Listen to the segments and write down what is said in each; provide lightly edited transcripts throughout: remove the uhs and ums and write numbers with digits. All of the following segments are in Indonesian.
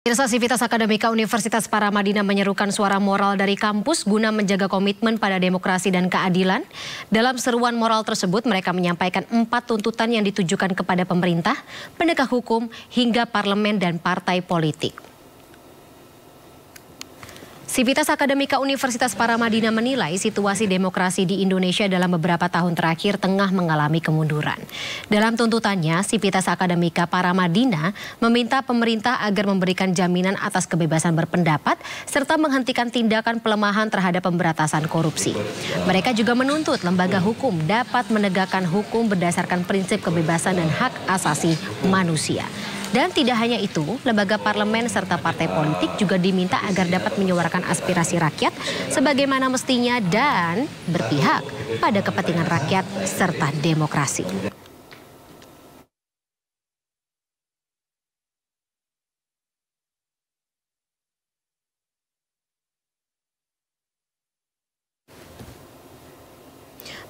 Sivitas Akademika Universitas Paramadina menyerukan suara moral dari kampus guna menjaga komitmen pada demokrasi dan keadilan. Dalam seruan moral tersebut, mereka menyampaikan 4 tuntutan yang ditujukan kepada pemerintah, penegak hukum, hingga parlemen dan partai politik. Sivitas Akademika Universitas Paramadina menilai situasi demokrasi di Indonesia dalam beberapa tahun terakhir tengah mengalami kemunduran. Dalam tuntutannya, Sivitas Akademika Paramadina meminta pemerintah agar memberikan jaminan atas kebebasan berpendapat serta menghentikan tindakan pelemahan terhadap pemberantasan korupsi. Mereka juga menuntut lembaga hukum dapat menegakkan hukum berdasarkan prinsip kebebasan dan hak asasi manusia. Dan tidak hanya itu, lembaga parlemen serta partai politik juga diminta agar dapat menyuarakan aspirasi rakyat sebagaimana mestinya dan berpihak pada kepentingan rakyat serta demokrasi.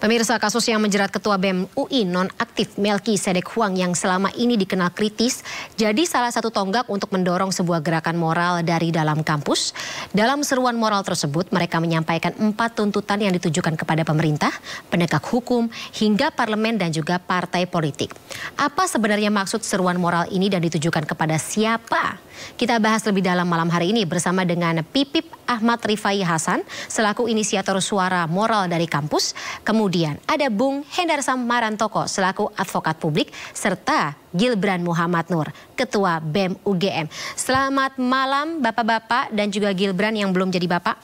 Pemirsa, kasus yang menjerat Ketua BEM UI nonaktif Melki Sedek Huang yang selama ini dikenal kritis jadi salah satu tonggak untuk mendorong sebuah gerakan moral dari dalam kampus. Dalam seruan moral tersebut, mereka menyampaikan 4 tuntutan yang ditujukan kepada pemerintah, penegak hukum, hingga parlemen dan juga partai politik. Apa sebenarnya maksud seruan moral ini dan ditujukan kepada siapa? Kita bahas lebih dalam malam hari ini bersama dengan Pipip Ahmad Rifai Hasan selaku inisiator suara moral dari kampus. Kemudian ada Bung Hendar Marantoko selaku advokat publik serta Gilbran Muhammad Nur, Ketua BEM UGM. Selamat malam Bapak-bapak dan juga Gilbran yang belum jadi Bapak.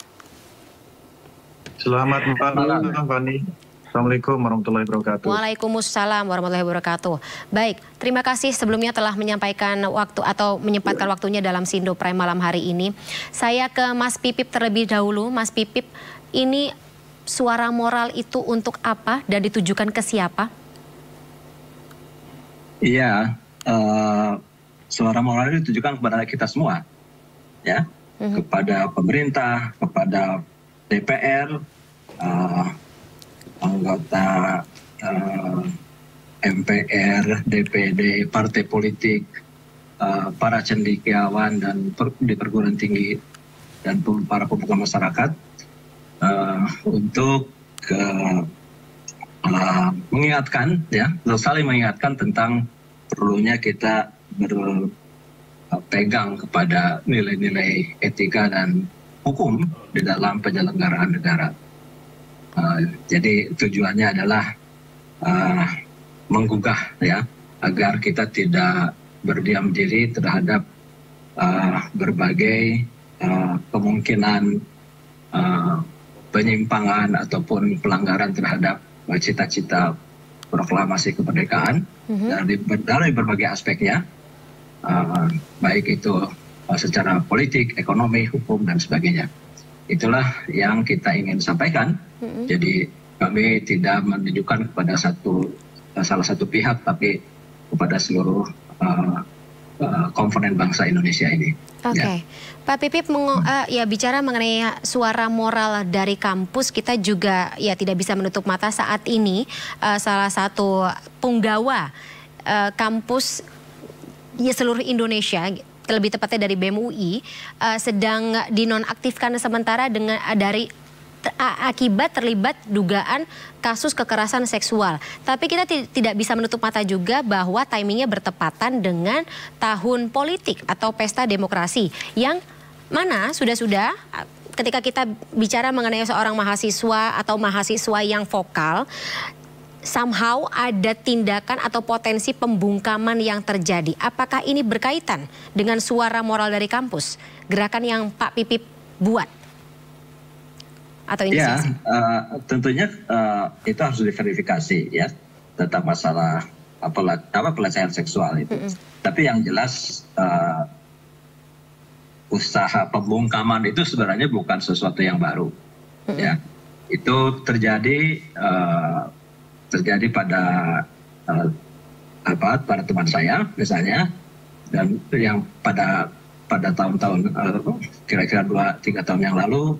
Selamat malam, Fani. Assalamualaikum warahmatullahi wabarakatuh. Waalaikumsalam warahmatullahi wabarakatuh. Baik, terima kasih sebelumnya telah menyampaikan waktu atau menyempatkan waktunya dalam Sindo Prime malam hari ini. Saya ke Mas Pipip terlebih dahulu. Mas Pipip, ini suara moral itu untuk apa dan ditujukan ke siapa? Iya, suara moral itu ditujukan kepada kita semua, ya, kepada pemerintah, kepada DPR, anggota MPR, DPD, partai politik, para cendekiawan dan di perguruan tinggi dan para pemuka masyarakat untuk mengingatkan, ya, saling mengingatkan tentang perlunya kita berpegang kepada nilai-nilai etika dan hukum di dalam penyelenggaraan negara. Jadi tujuannya adalah menggugah, ya, agar kita tidak berdiam diri terhadap berbagai kemungkinan penyimpangan ataupun pelanggaran terhadap cita-cita proklamasi kemerdekaan dari berbagai aspeknya, baik itu secara politik, ekonomi, hukum dan sebagainya. Itulah yang kita ingin sampaikan. Jadi kami tidak menunjukkan kepada salah satu pihak, tapi kepada seluruh komponen bangsa Indonesia ini. Oke, ya. Pak Pipip, ya bicara mengenai suara moral dari kampus, kita juga ya tidak bisa menutup mata saat ini salah satu punggawa kampus ya seluruh Indonesia, lebih tepatnya dari BEM UI, sedang dinonaktifkan sementara dengan akibat terlibat dugaan kasus kekerasan seksual. Tapi kita tidak bisa menutup mata juga bahwa timingnya bertepatan dengan tahun politik atau pesta demokrasi yang mana sudah ketika kita bicara mengenai seorang mahasiswa atau mahasiswa yang vokal, somehow ada tindakan atau potensi pembungkaman yang terjadi. Apakah ini berkaitan dengan suara moral dari kampus, gerakan yang Pak Pipip buat atau inisiasi? Ya, tentunya itu harus diverifikasi, ya, tentang masalah pelecehan seksual itu. Tapi yang jelas usaha pembungkaman itu sebenarnya bukan sesuatu yang baru, ya. Itu terjadi pada para teman saya misalnya, dan yang pada tahun-tahun kira-kira 2-3 tahun yang lalu,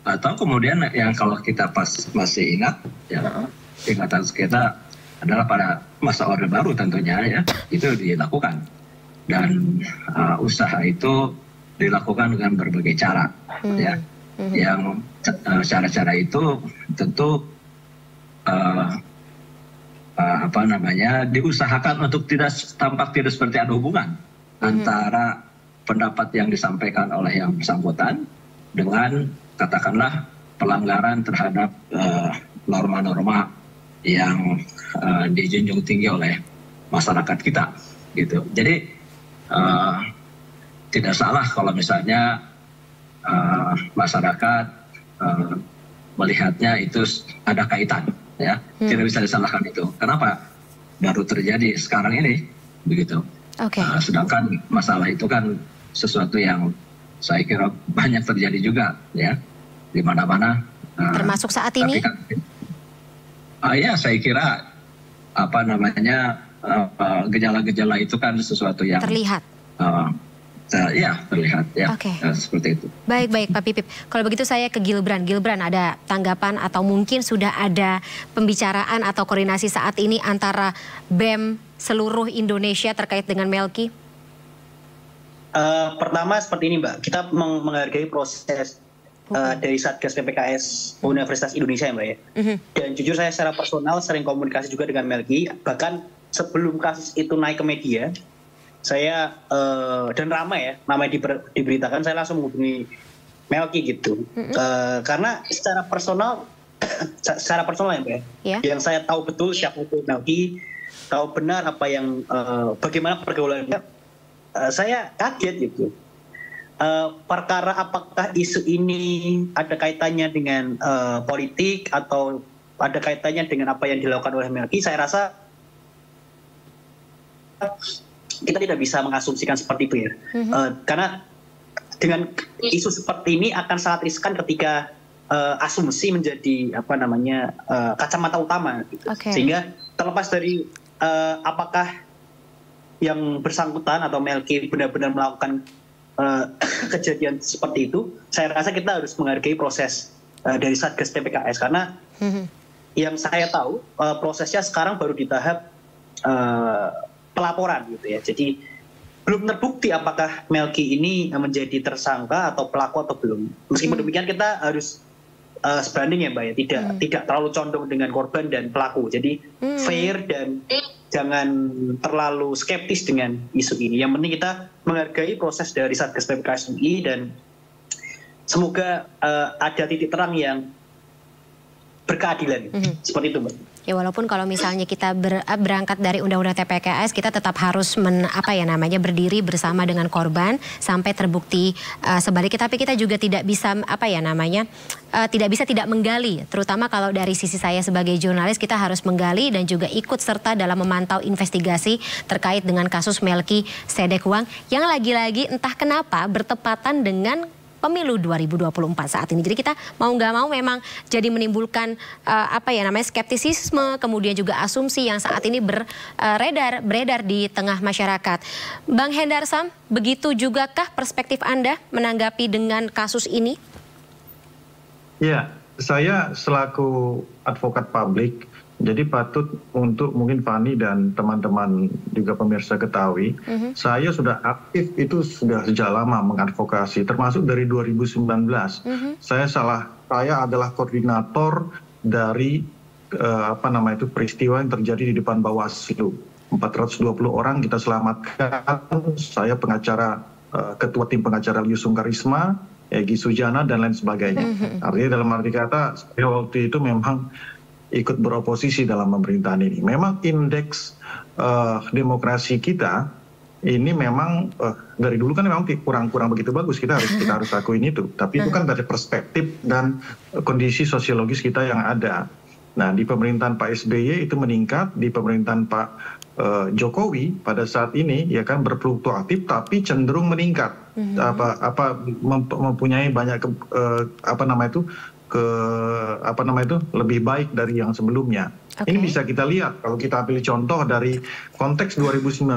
atau kemudian yang kalau kita masih ingat, ya, ingatan kita adalah pada masa Orde Baru tentunya, ya, itu dilakukan. dan usaha itu dilakukan dengan berbagai cara, ya. Yang cara-cara itu tentu diusahakan untuk tampak tidak seperti ada hubungan antara pendapat yang disampaikan oleh yang bersangkutan dengan katakanlah pelanggaran terhadap norma-norma yang dijunjung tinggi oleh masyarakat kita, gitu. Jadi tidak salah kalau misalnya masyarakat melihatnya itu ada kaitan, ya. Tidak bisa disalahkan itu. Kenapa baru terjadi sekarang ini, begitu. Sedangkan masalah itu kan sesuatu yang saya kira banyak terjadi juga, ya, di mana-mana. Termasuk saat ini? Kan, ya, saya kira gejala-gejala itu kan sesuatu yang terlihat. Ya, terlihat, ya. Seperti itu. Baik Pak Pipip. Kalau begitu saya ke Gilbran. Gilbran, ada tanggapan atau mungkin sudah ada pembicaraan atau koordinasi saat ini antara BEM seluruh Indonesia terkait dengan Melki? Pertama seperti ini, Mbak. Kita menghargai proses dari Satgas PPKS Universitas Indonesia, ya, Mbak, ya. Dan jujur saya secara personal sering komunikasi juga dengan Melki. Bahkan sebelum kasus itu naik ke media, saya dan ramai diberitakan, saya langsung menghubungi Melki gitu. Karena secara personal ya, Mbak, yang saya tahu betul siapa itu Melki, tahu benar apa yang bagaimana pergaulannya, saya kaget gitu. Perkara apakah isu ini ada kaitannya dengan politik atau ada kaitannya dengan apa yang dilakukan oleh Melki, saya rasa kita tidak bisa mengasumsikan seperti itu, ya. Karena dengan isu seperti ini akan sangat riskan ketika asumsi menjadi kacamata utama, gitu. Sehingga terlepas dari apakah yang bersangkutan atau Melki benar-benar melakukan kejadian seperti itu, saya rasa kita harus menghargai proses dari Satgas PPKS, karena yang saya tahu prosesnya sekarang baru di tahap pelaporan, gitu ya. Jadi belum terbukti apakah Melki ini menjadi tersangka atau pelaku atau belum. Meskipun demikian kita harus sebanding, ya, Mbak, ya, tidak terlalu condong dengan korban dan pelaku. Jadi fair dan jangan terlalu skeptis dengan isu ini. Yang penting kita menghargai proses dari Satgas PPKS UI dan semoga ada titik terang yang berkeadilan. Seperti itu, Mbak. Ya, walaupun kalau misalnya kita berangkat dari Undang-Undang TPKS, kita tetap harus berdiri bersama dengan korban sampai terbukti sebaliknya. Tapi kita juga tidak bisa tidak menggali, terutama kalau dari sisi saya sebagai jurnalis, kita harus menggali dan juga ikut serta dalam memantau investigasi terkait dengan kasus Melki Sedekwang yang lagi-lagi entah kenapa bertepatan dengan Pemilu 2024 saat ini. Jadi kita mau nggak mau memang jadi menimbulkan skeptisisme, kemudian juga asumsi yang saat ini beredar di tengah masyarakat. Bang Hendarsam, begitu juga kah perspektif Anda menanggapi dengan kasus ini? Ya, saya selaku advokat publik, jadi patut untuk mungkin Fani dan teman-teman juga pemirsa ketahui, saya sudah aktif itu sudah sejak lama mengadvokasi, termasuk dari 2019. Saya adalah koordinator dari peristiwa yang terjadi di depan Bawaslu. 420 orang kita selamatkan. Saya pengacara, ketua tim pengacara Yusung Karisma, Egy Sujana dan lain sebagainya. Artinya dalam arti kata, saya waktu itu memang ikut beroposisi dalam pemerintahan ini. Memang indeks demokrasi kita ini memang dari dulu kan memang kurang begitu bagus. Kita harus akuin itu. Tapi itu kan dari perspektif dan kondisi sosiologis kita yang ada. Nah, di pemerintahan Pak SBY itu meningkat, di pemerintahan Pak Jokowi pada saat ini ya kan berfluktuatif tapi cenderung meningkat. Mempunyai banyak lebih baik dari yang sebelumnya. Ini bisa kita lihat kalau kita ambil contoh dari konteks 2019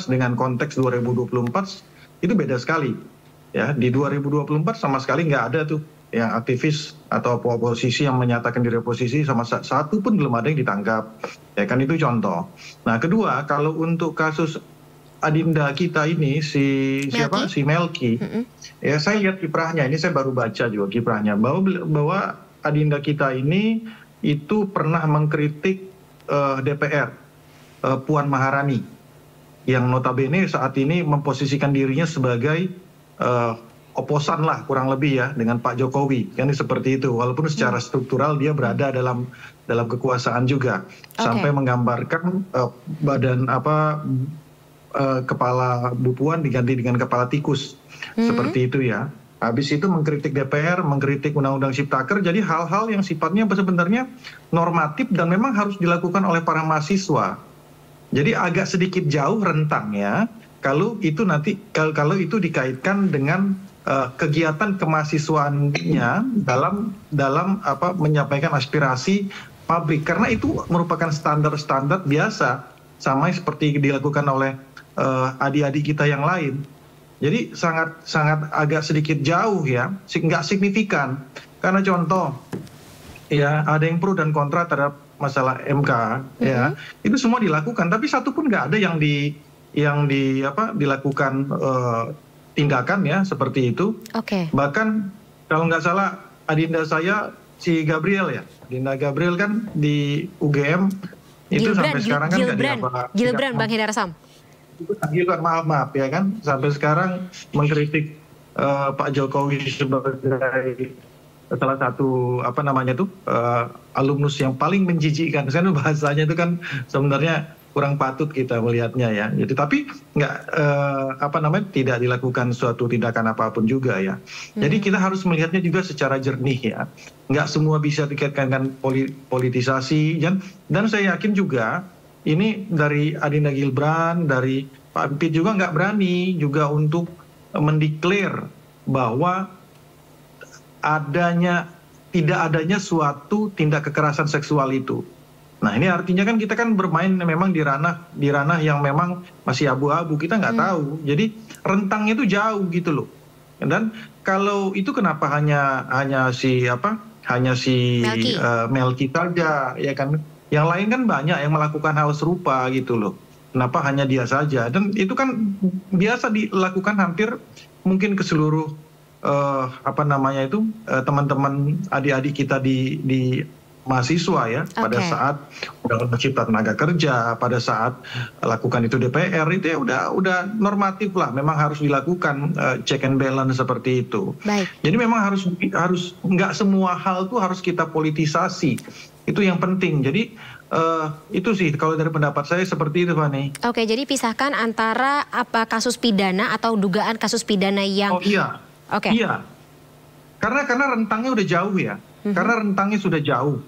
dengan konteks 2024 itu beda sekali. Ya, di 2024 sama sekali nggak ada tuh yang aktivis atau oposisi yang menyatakan diri oposisi, sama satu pun belum ada yang ditangkap. Ya kan, itu contoh. Nah, kedua, kalau untuk kasus adinda kita ini si siapa Melki? si Melki, ya saya lihat kiprahnya ini, saya baru baca juga kiprahnya bahwa adinda kita ini itu pernah mengkritik DPR, Puan Maharani, yang notabene saat ini memposisikan dirinya sebagai oposan lah kurang lebih ya dengan Pak Jokowi, kan seperti itu. Walaupun secara struktural dia berada dalam kekuasaan juga, sampai menggambarkan badan kepala Bu Puan diganti dengan kepala tikus, seperti itu ya. Habis itu mengkritik DPR, mengkritik Undang-Undang Ciptaker, jadi hal-hal yang sifatnya sebenarnya normatif dan memang harus dilakukan oleh para mahasiswa. Jadi agak sedikit jauh rentangnya kalau itu dikaitkan dengan kegiatan kemahasiswaannya dalam menyampaikan aspirasi publik, karena itu merupakan standar-standar biasa sama seperti dilakukan oleh adik-adik kita yang lain. Jadi sangat agak sedikit jauh ya, nggak signifikan. Karena contoh, ya ada yang pro dan kontra terhadap masalah MK, ya itu semua dilakukan. Tapi satu pun nggak ada yang dilakukan tindakan ya seperti itu. Bahkan kalau nggak salah adinda saya si Gabriel ya, adinda Gabriel kan di UGM itu sampai sekarang kan nggak diapa. Gilbran Bang Hendarsam. Gilbran, maaf ya kan, sampai sekarang mengkritik Pak Jokowi sebagai salah satu alumnus yang paling menjijikkan. Saya bahasanya itu kan sebenarnya kurang patut kita melihatnya ya. Jadi tapi nggak tidak dilakukan suatu tindakan apapun juga ya. Jadi kita harus melihatnya juga secara jernih ya. Nggak semua bisa dikaitkan dengan politisasi dan saya yakin juga ini dari adinda Gilbran, dari Pak Empit juga nggak berani juga untuk mendeklar bahwa tidak adanya suatu tindak kekerasan seksual itu. Nah ini artinya kan kita kan bermain memang di ranah yang memang masih abu-abu, kita nggak tahu. Jadi rentangnya itu jauh gitu loh. Dan kalau itu kenapa hanya si Melki saja ya kan? Yang lain kan banyak yang melakukan hal serupa gitu loh. Kenapa hanya dia saja? Dan itu kan biasa dilakukan hampir mungkin ke seluruh teman-teman adik-adik kita di mahasiswa ya. Pada saat Undang-Undang Cipta Tenaga Kerja, pada saat lakukan itu DPR, itu ya udah normatif lah. Memang harus dilakukan check and balance seperti itu. Jadi memang harus nggak semua hal tuh harus kita politisasi. Itu yang penting. Jadi itu sih kalau dari pendapat saya seperti itu, Fani. Oke, jadi pisahkan antara kasus pidana atau dugaan kasus pidana yang... Oh iya. Iya. Karena rentangnya udah jauh ya. Karena rentangnya sudah jauh.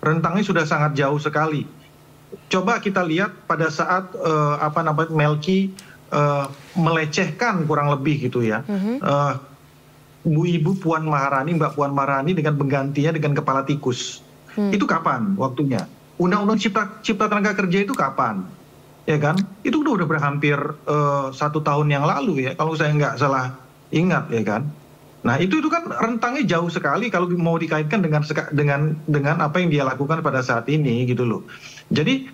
Rentangnya sudah sangat jauh sekali. Coba kita lihat pada saat Melki melecehkan kurang lebih gitu ya. Mbak Puan Maharani dengan penggantinya dengan kepala tikus. Itu kapan waktunya? Undang-Undang Cipta Tenaga Kerja itu kapan? Ya kan? Itu udah berhampir 1 tahun yang lalu ya, kalau saya nggak salah ingat ya kan. Nah itu kan rentangnya jauh sekali kalau mau dikaitkan dengan apa yang dia lakukan pada saat ini gitu loh. Jadi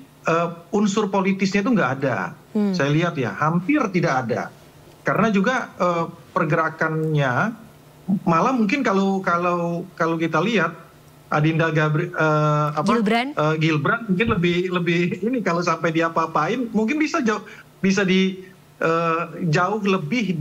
unsur politisnya itu nggak ada. Saya lihat ya hampir tidak ada. Karena juga pergerakannya malah mungkin kalau kita lihat adinda Gilbran mungkin lebih ini, kalau sampai dia apa-apain mungkin bisa jauh lebih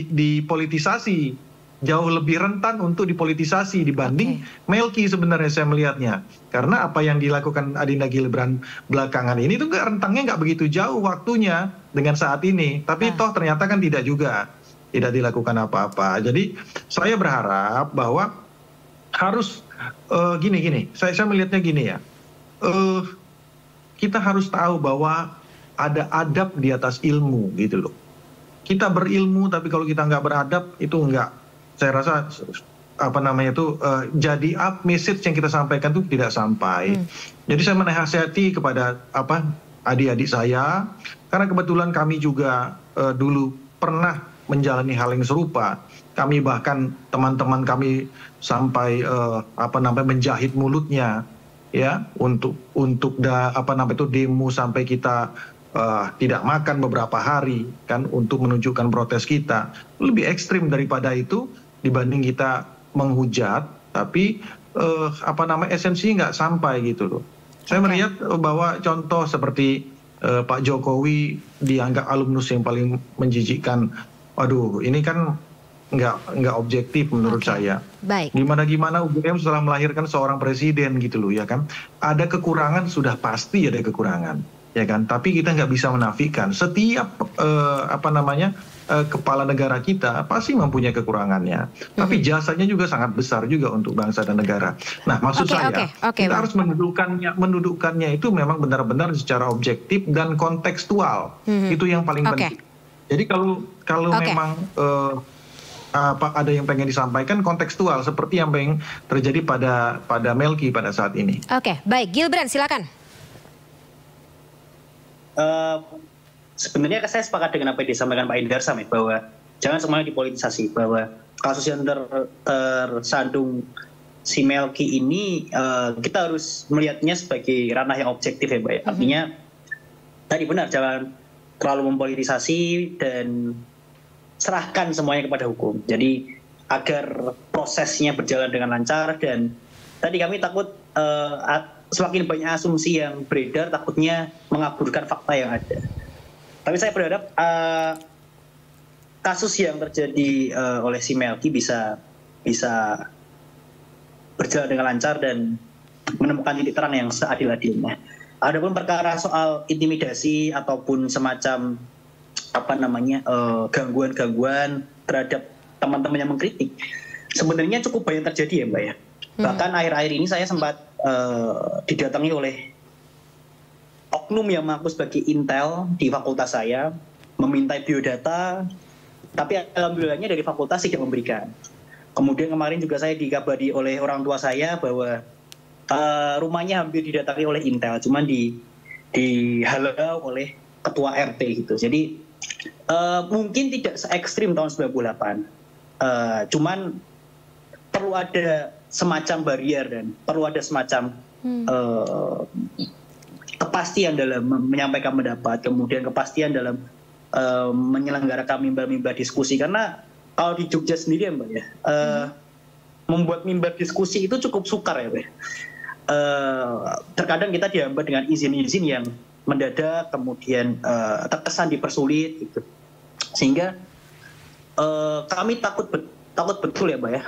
dipolitisasi, jauh lebih rentan untuk dipolitisasi dibanding Melki sebenarnya saya melihatnya. Karena apa yang dilakukan adinda Gilbran belakangan ini tuh rentangnya nggak begitu jauh waktunya dengan saat ini, tapi toh ternyata kan tidak dilakukan apa-apa. Jadi saya berharap bahwa harus gini, saya melihatnya gini ya, kita harus tahu bahwa ada adab di atas ilmu gitu loh. Kita berilmu tapi kalau kita nggak beradab itu nggak, saya rasa jadi message yang kita sampaikan itu tidak sampai. Jadi saya menasihati kepada adik-adik saya, karena kebetulan kami juga dulu pernah menjalani hal yang serupa. Kami bahkan teman-teman kami sampai menjahit mulutnya ya untuk demo sampai kita tidak makan beberapa hari kan untuk menunjukkan protes kita. Lebih ekstrim daripada itu dibanding kita menghujat, tapi esensinya nggak sampai gitu loh. Saya melihat bahwa contoh seperti Pak Jokowi dianggap alumnus yang paling menjijikkan. Waduh, ini kan nggak objektif menurut saya. Baik. Gimana UGM setelah melahirkan seorang presiden gitu loh ya kan. Ada kekurangan, sudah pasti ada kekurangan. Ya kan, tapi kita nggak bisa menafikan setiap kepala negara kita pasti mempunyai kekurangannya, tapi jasanya juga sangat besar juga untuk bangsa dan negara. Nah, maksud saya kita harus mendudukannya itu memang benar-benar secara objektif dan kontekstual. Itu yang paling penting. Jadi kalau memang ada yang pengen disampaikan kontekstual seperti yang terjadi pada Melki pada saat ini. Oke, baik, Gilbran silakan. Sebenarnya saya sepakat dengan apa yang disampaikan Pak Hendarsam ya, bahwa jangan semuanya dipolitisasi, bahwa kasus yang tersandung si Melki ini kita harus melihatnya sebagai ranah yang objektif ya Mbak ya. Artinya tadi benar, jangan terlalu mempolitisasi dan serahkan semuanya kepada hukum. Jadi agar prosesnya berjalan dengan lancar, dan tadi kami takut semakin banyak asumsi yang beredar, takutnya mengaburkan fakta yang ada. Tapi saya berharap kasus yang terjadi oleh si Melki bisa berjalan dengan lancar dan menemukan titik terang yang seadil-adilnya. Adapun perkara soal intimidasi ataupun semacam gangguan-gangguan terhadap teman-teman yang mengkritik, sebenarnya cukup banyak terjadi ya Mbak ya. Bahkan akhir-akhir ini saya sempat didatangi oleh oknum yang mengaku sebagai intel di fakultas saya, meminta biodata, tapi alhamdulillahnya dari fakultas tidak memberikan. Kemudian kemarin juga saya dikabari oleh orang tua saya bahwa rumahnya hampir didatangi oleh intel, cuman dihalau oleh ketua RT gitu. Jadi mungkin tidak se ekstrim tahun 98, cuman perlu ada semacam barrier dan perlu ada semacam kepastian dalam menyampaikan pendapat, kemudian kepastian dalam menyelenggarakan mimbar-mimbar diskusi. Karena kalau di Jogja sendiri ya Mbak ya, membuat mimbar diskusi itu cukup sukar ya Mbak. Terkadang kita dihambat dengan izin-izin yang mendadak, kemudian terkesan dipersulit gitu. Sehingga kami takut betul ya Mbak ya,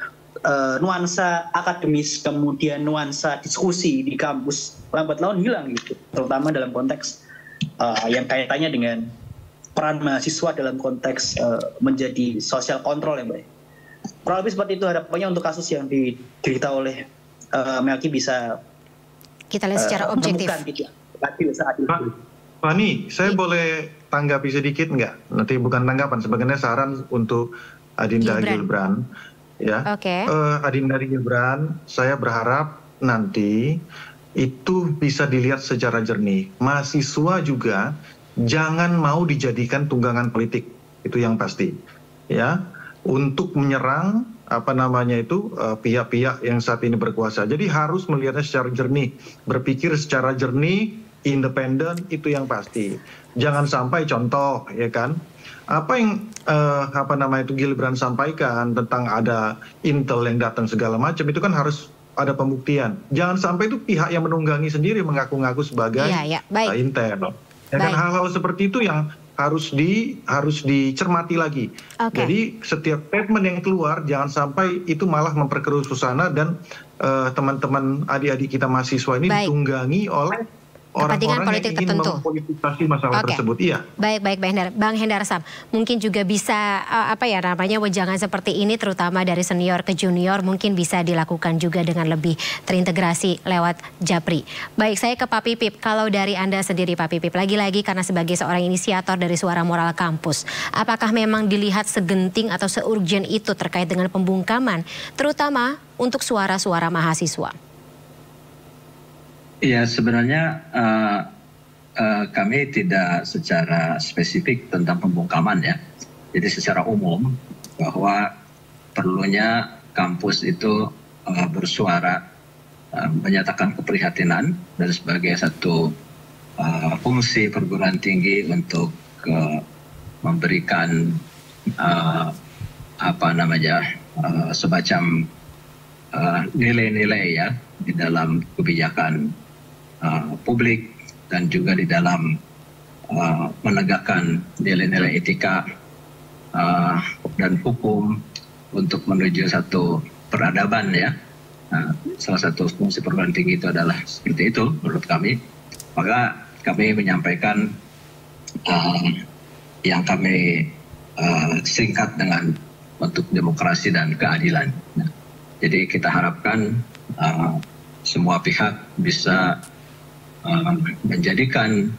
nuansa akademis kemudian nuansa diskusi di kampus lambat laun hilang gitu, terutama dalam konteks yang kaitannya dengan peran mahasiswa dalam konteks menjadi social control ya Mbak. Kurang lebih seperti itu harapannya untuk kasus yang diderita oleh Melki bisa kita lihat secara objektif. Fani, saya boleh tanggapi sedikit nggak? Nanti bukan tanggapan, sebenarnya saran untuk Adinda Gilbran. Ya, Adinda Gilbran, saya berharap nanti itu bisa dilihat secara jernih. Mahasiswa juga jangan mau dijadikan tunggangan politik, itu yang pasti. Ya, untuk menyerang pihak-pihak yang saat ini berkuasa. Jadi harus melihatnya secara jernih, berpikir secara jernih, independen, itu yang pasti. Jangan sampai contoh, ya kan? Apa yang Gilbran sampaikan tentang ada intel yang datang segala macam, itu kan harus ada pembuktian. Jangan sampai itu pihak yang menunggangi sendiri mengaku-ngaku sebagai intel. Ya kan, hal-hal seperti itu yang harus dicermati lagi. Jadi setiap statement yang keluar jangan sampai itu malah memperkeruh suasana dan teman-teman adik-adik kita mahasiswa ini ditunggangi oleh kepentingan politik tertentu. Mempolitisasi masalah tersebut. Iya. Baik Bang Hendarsam. Mungkin juga bisa wejangan seperti ini terutama dari senior ke junior mungkin bisa dilakukan juga dengan lebih terintegrasi lewat Japri. Baik, saya ke Pak Pipip. Kalau dari Anda sendiri Pak Pipip, lagi-lagi karena sebagai seorang inisiator dari Suara Moral Kampus, apakah memang dilihat segenting atau seurgent itu terkait dengan pembungkaman terutama untuk suara-suara mahasiswa? Ya, sebenarnya kami tidak secara spesifik tentang pembungkaman ya. Jadi secara umum bahwa perlunya kampus itu bersuara, menyatakan keprihatinan dan sebagai satu fungsi perguruan tinggi untuk memberikan semacam nilai-nilai ya di dalam kebijakan publik dan juga di dalam menegakkan nilai-nilai etika dan hukum untuk menuju satu peradaban ya. Salah satu fungsi perguruan tinggi itu adalah seperti itu menurut kami. Maka kami menyampaikan yang kami singkat dengan bentuk demokrasi dan keadilan. Jadi kita harapkan semua pihak bisa menjadikan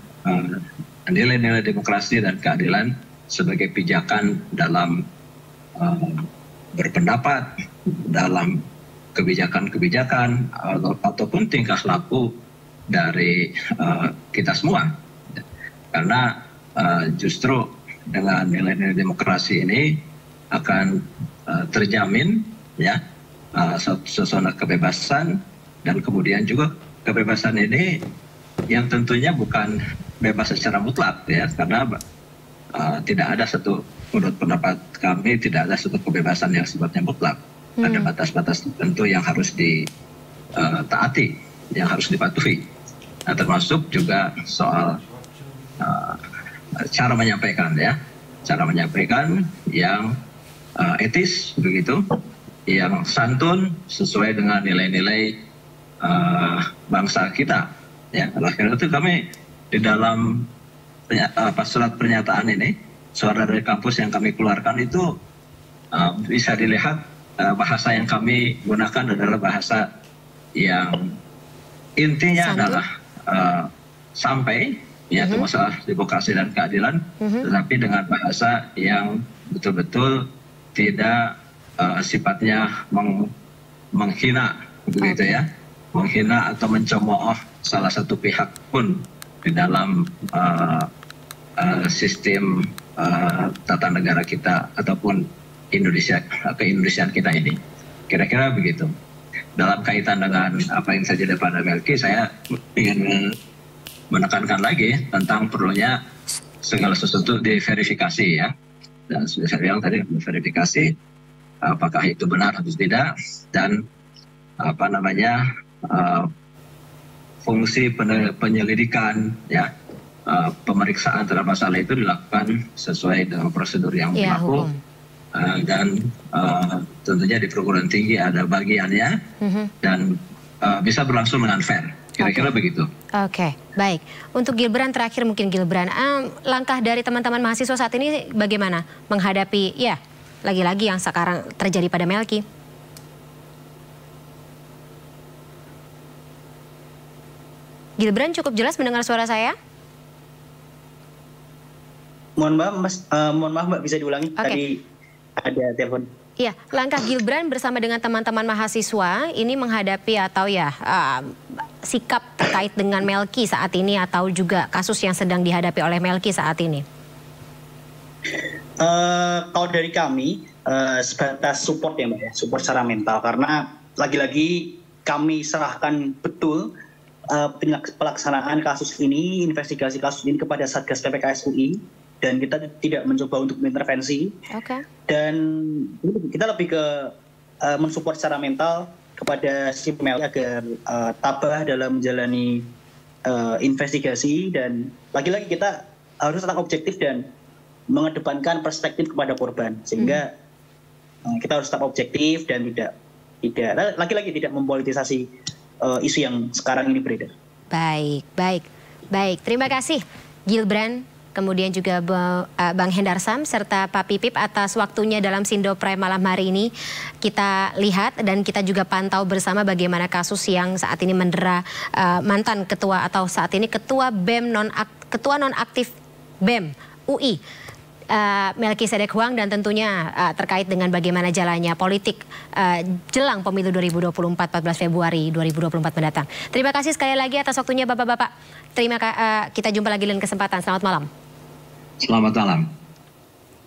nilai-nilai demokrasi dan keadilan sebagai pijakan dalam berpendapat, dalam kebijakan-kebijakan ataupun tingkah laku dari kita semua. Karena justru dengan nilai-nilai demokrasi ini akan terjamin ya suasana kebebasan, dan kemudian juga kebebasan ini yang tentunya bukan bebas secara mutlak ya, karena tidak ada satu, menurut pendapat kami tidak ada satu kebebasan yang sifatnya mutlak. Ada batas-batas tertentu yang harus ditaati, yang harus dipatuhi. Nah, termasuk juga soal cara menyampaikan ya, cara menyampaikan yang etis begitu, yang santun sesuai dengan nilai-nilai bangsa kita. Ya, oleh karena itu kami di dalam surat pernyataan ini, suara dari kampus yang kami keluarkan itu bisa dilihat bahasa yang kami gunakan adalah bahasa yang intinya adalah sampai yaitu masalah demokrasi dan keadilan, tetapi dengan bahasa yang betul-betul tidak sifatnya menghina begitu ya, menghina atau mencemooh salah satu pihak pun di dalam sistem tata negara kita ataupun keindonesiaan kita ini. Kira-kira begitu. Dalam kaitan dengan apa yang saja daripada Melki, saya ingin menekankan lagi tentang perlunya segala sesuatu diverifikasi ya. Dan sudah saya bilang tadi, verifikasi apakah itu benar atau tidak, dan fungsi penyelidikan ya, pemeriksaan terhadap masalah itu dilakukan sesuai dengan prosedur yang berlaku. Dan tentunya di perguruan tinggi ada bagiannya dan bisa berlangsung dengan fair. Kira-kira begitu. Oke, baik. Untuk Gilbran terakhir mungkin Gilbran, langkah dari teman-teman mahasiswa saat ini bagaimana menghadapi ya lagi-lagi yang sekarang terjadi pada Melki? Gilbran cukup jelas mendengar suara saya? Mohon maaf Mbak, bisa diulangi? Tadi ada telepon. Iya, langkah Gilbran bersama dengan teman-teman mahasiswa ini menghadapi atau ya sikap terkait dengan Melki saat ini atau juga kasus yang sedang dihadapi oleh Melki saat ini. Kalau dari kami sebatas support ya Mbak ya, support secara mental, karena lagi-lagi kami serahkan betul pelaksanaan kasus ini, investigasi kasus ini kepada Satgas PPKS UI. Dan kita tidak mencoba untuk mengintervensi. Dan kita lebih ke mensupport secara mental kepada si Melki agar tabah dalam menjalani investigasi, dan lagi-lagi kita harus tetap objektif dan mengedepankan perspektif kepada korban, sehingga kita harus tetap objektif dan tidak lagi-lagi tidak mempolitisasi isu yang sekarang ini beredar. Baik. Terima kasih Gilbran, kemudian juga Bang Hendarsam serta Pak Pipip atas waktunya dalam Sindo Prime malam hari ini. Kita lihat dan kita juga pantau bersama bagaimana kasus yang saat ini mendera mantan ketua atau saat ini ketua BEM ketua nonaktif BEM UI. Melkisedek Huang, dan tentunya terkait dengan bagaimana jalannya politik jelang pemilu 2024 14 Februari 2024 mendatang. Terima kasih sekali lagi atas waktunya Bapak-bapak. Kita jumpa lagi lain kesempatan. Selamat malam. Selamat malam.